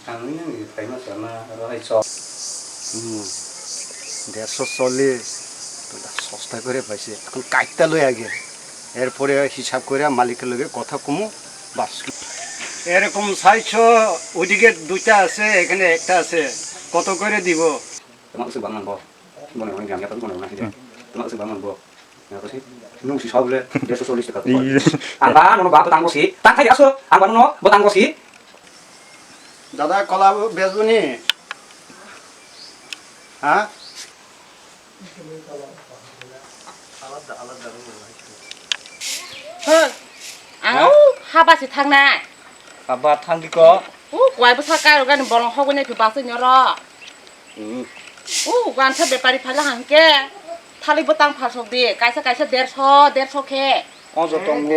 Tangannya nih terima sama rohai sok. 140 সস্তা করে পাইছে এখন কাটতে লই আগে এরপরে হিসাব করে মালিকের লগে কথা কমু বাস এরকম সাইজও ওইদিকে দুইটা আছে এখানে একটা আছে কত করে দিব Termasuk bangun boh. Boleh orang jam ya tapi boleh orang sih. Termasuk bangun boh. Ya apa sih? Nung si saule dia solis dekat. Angka nono bapak tanggo sih. Tang kai aso. Angka nono bo tanggo sih. দাদা কলা বেচবনি হ্যাঁ Áo haba si thang na. আবার থাকি ক Quay bớt cái rồi cái bong hông cái này cứ bao nhiêu rồi. Quan sát bepari phải là hàng kia. Thali bớt tăng phạt sọc đi. Cái sẽ đér so khe. অজ তঙ্গ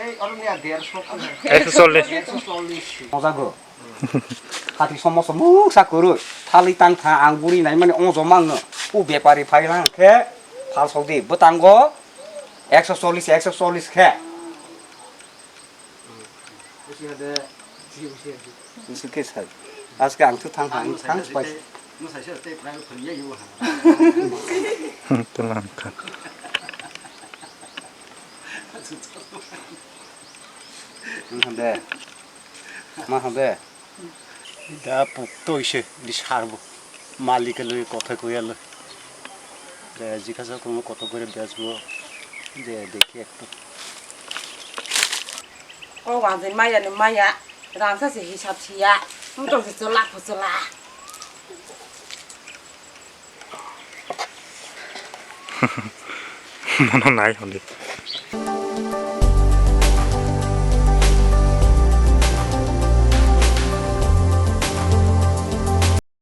এই অরনিয়া 140 মজা গো হাতি সমস্ত মুখ সাকরু থালি তাং থা আঙ্গুরি নাই মানে অজ মাংনো ও ব্যাপারী ফাইলা খে ফাল সদি বতাঙ্গ 140 খে বুঝি সাই আজকে আংটু থাং স্পাইস তুলাঙ্কা মা হবে দা পুক্ত হইছে দি সারবো মালিকের লই কথা কইয়ালো যে জিজ্ঞাসা করবো কত করে বেচবো যে দেখি একটু Ô hoàng dân mày là mày ạ. Rằng sao chỉ sắp xí ạ. Không trông chỉ cho lạc. মনে নাই হলি